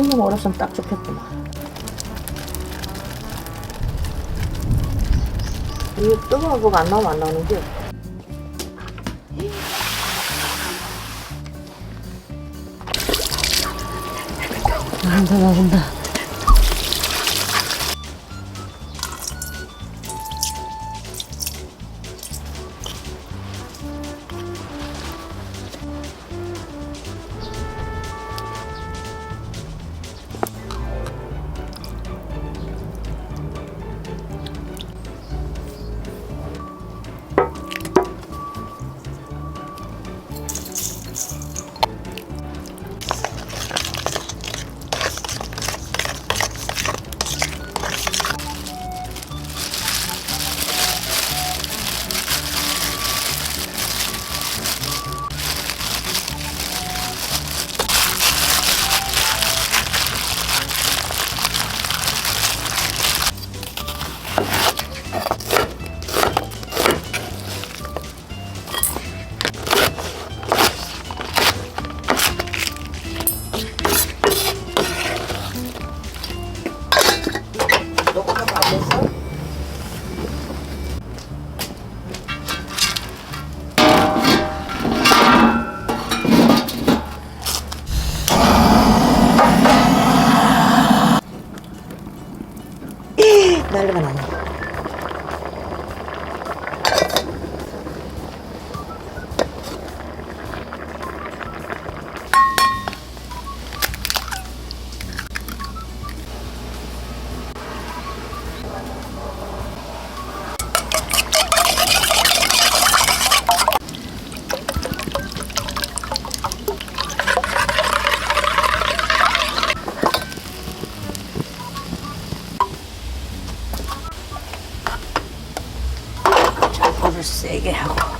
비빔면 먹었으면 딱 좋겠구만. 이게 뜨거운 거가 안 나오면 안 나오는 게. 나온다. 난리가 나네. 불을 세게 하고.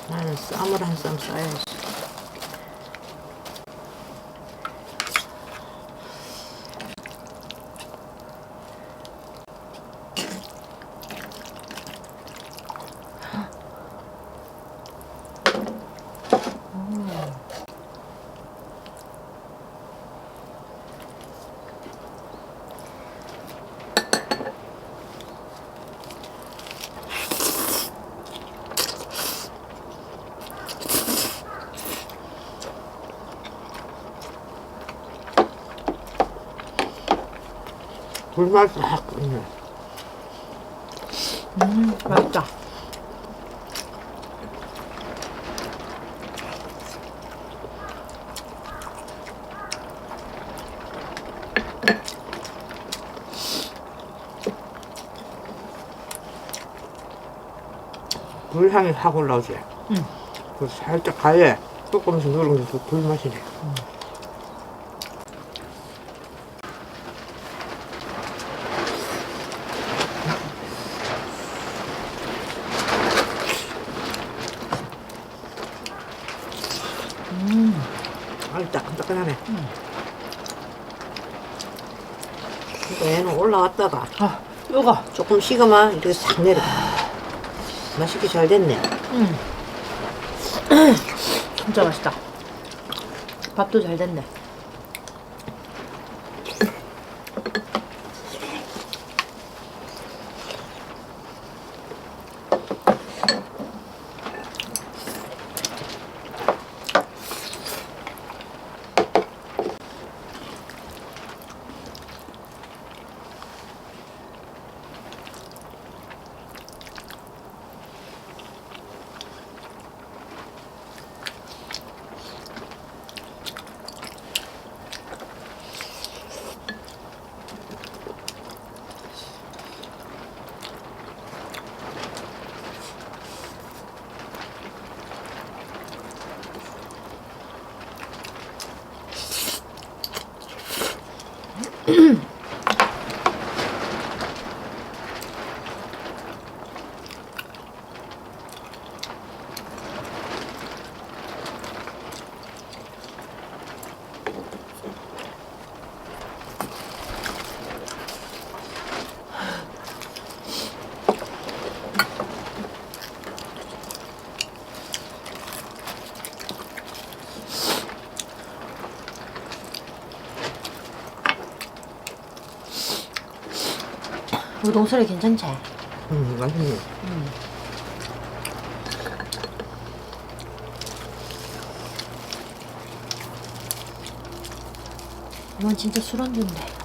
나는 쌈을 한 쌈 싸야지. 불맛이 확 있네. 맛있다. 불향이 확 올라오지. 응. 그 살짝 가에 조금씩 누르면서 불맛이네. 아주 따끈따끈하네. 그러니까 얘는 올라왔다가 아, 이거. 조금 식으면 이렇게 싹 내려가. 맛있게 잘 됐네. 진짜 맛있다. 밥도 잘 됐네. 우동소리 괜찮지? 맛있네. 이건 진짜 술안주인데.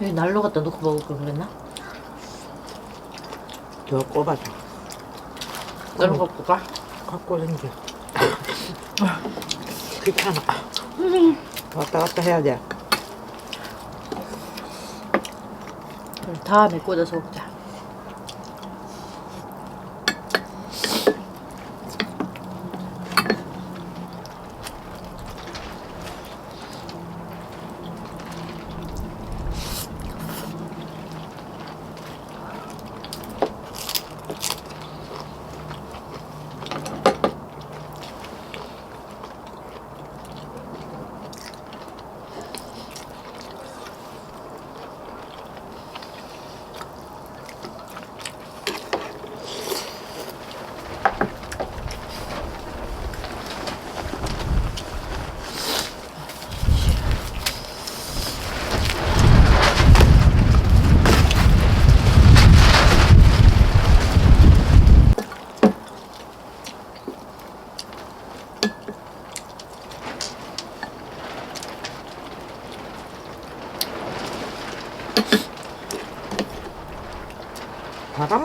여기 난로 갖다 놓고 먹을 걸 그랬나? 더 꼽아줘. 난로 갖고 가? 갖고 생겨. 귀찮아. 왔다 갔다 해야 돼. 그럼 다음에 꽂아서 먹자.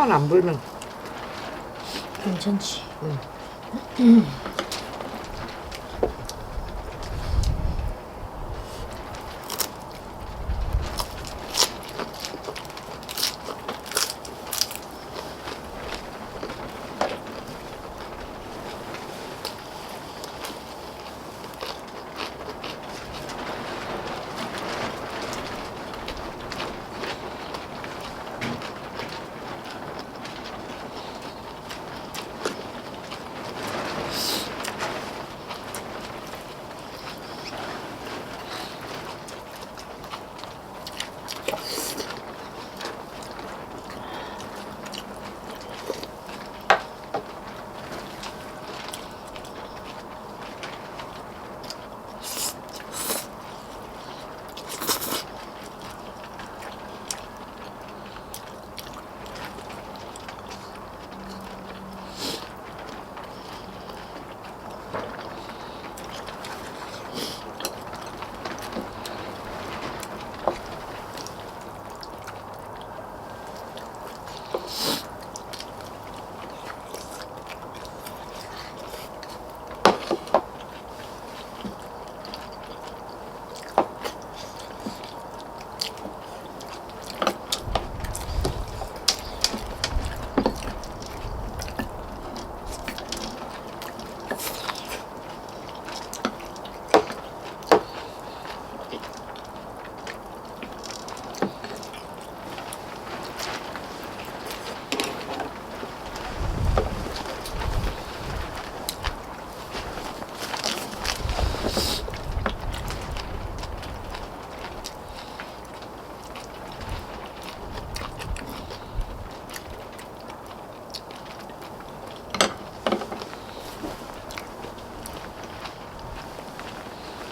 바람 안 불면. 괜찮지.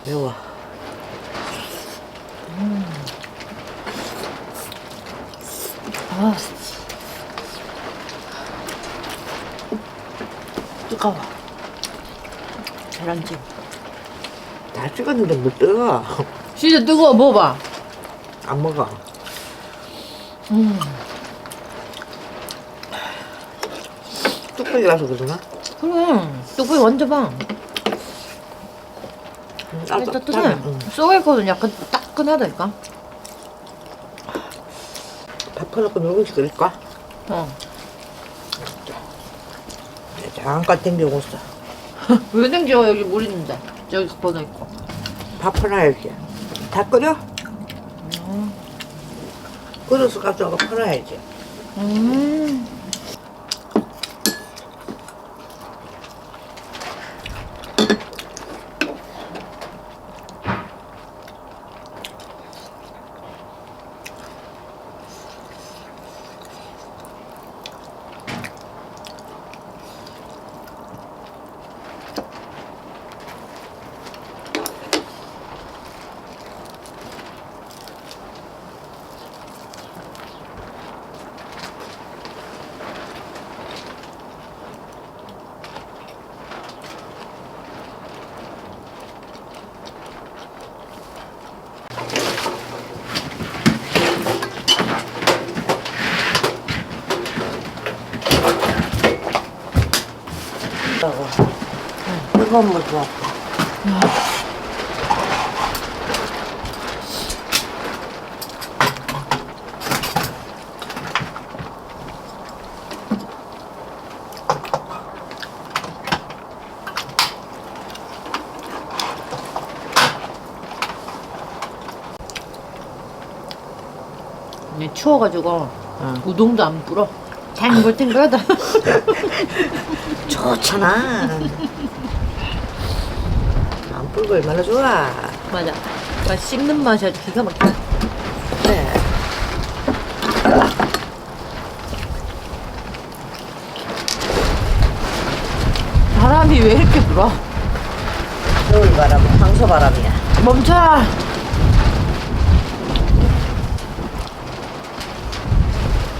매워. 아, 뜨거워. 계란찜. 다 찍었는데 뭐 뜨거? 진짜 뜨거워. 먹어봐. 안 먹어. 뚝배기라서 그러나? 그래. 뚝배기 완전 봐. 따뜻해. 쏘가 있거든. 약간 따끈하다니까. 밥 퍼놓고 누룽지 끓일까? 어. 잠깐 땡겨오고 있어. 왜 냉겨? 여기 물 있는데. 저기 번호 있고. 밥 퍼놔야지. 다 끓여? 끓여서 가져가 퍼놔야지. 하고 뜨거운 물 좋아. 근데 추워가지고 우동도 안 불어. 탱글탱글하다. 좋잖아. 안 불고 얼마나 좋아. 맞아. 그러니까 씹는 맛이 아주 기가 막혀. 그래. 바람이 왜 이렇게 불어? 겨울 바람은 황소 바람이야. 멈춰!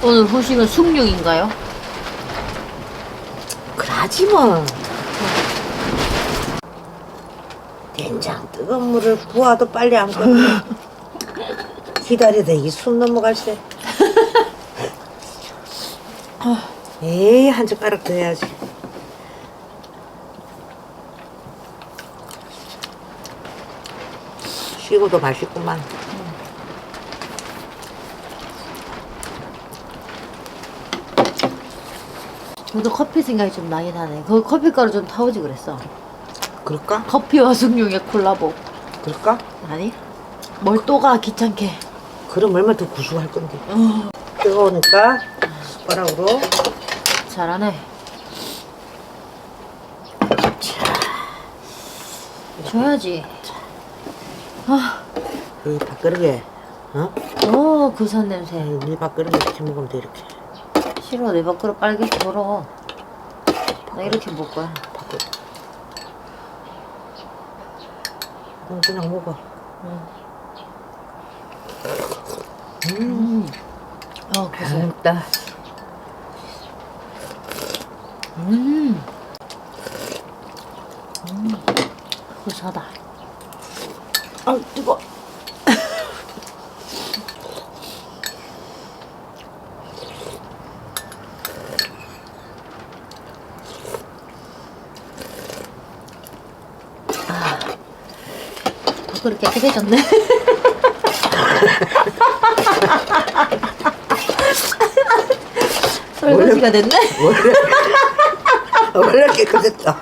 오늘 후식은 숭늉인가요? 그러지 뭐. 된장 뜨거운 물을 부어도 빨리 안 끓어. 기다리다 이 숨 넘어갈세. 에이, 한 젓가락 더 해야지. 쉬고도 맛있구만. 저도 커피 생각이 좀 나긴 하네. 그 커피가루 좀 타오지 그랬어. 그럴까? 커피와 숭늉의 콜라보. 그럴까? 아니? 뭘 또가 귀찮게. 그럼 얼마나 더 구수할 건데. 뜨거우니까 숟가락으로. 잘하네. 줘야지. 아, 이 밥그릇에, 어? 구수한 냄새. 네 밥그릇에 이렇게 먹으면 돼, 이렇게. 싫어, 내 밖으로 빨개 더러워. 나 이렇게 먹을 거야. 밥그릇. 그냥 먹어. 구수해. 맛있다. 구수하다. 아, 뜨거. 밥그릇 깨끗해졌네. 설거지가 됐네? 원래 깨끗했다.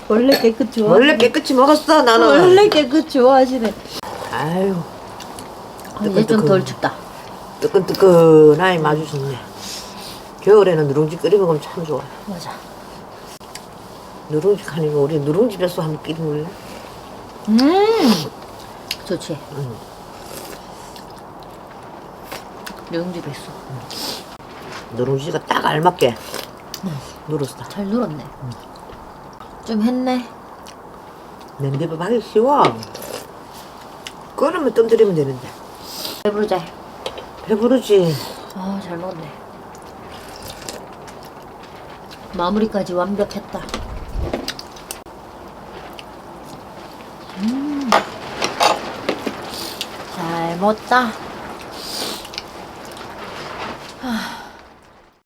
원래 깨끗 좋아. 원래 깨끗이 먹었어, 나는. 원래 깨끗 좋아하시네. 아유, 이제 좀 덜 춥다. 뜨끈뜨끈하니 마주 좋네. 겨울에는 누룽지 끓여 먹으면 참 좋아. 맞아. 누룽지 하니까 우리 누룽지 뱃소 한번 끼리 먹을래? 좋지. 누룽지 백수. 누룽지가 딱 알맞게 누렀어. 잘 눌었네. 좀 했네. 냄비밥 하기 쉬워. 끓으면 뜸들이면 되는데. 배부르자. 배부르지. 잘 먹었네. 마무리까지 완벽했다. 잘 먹었다.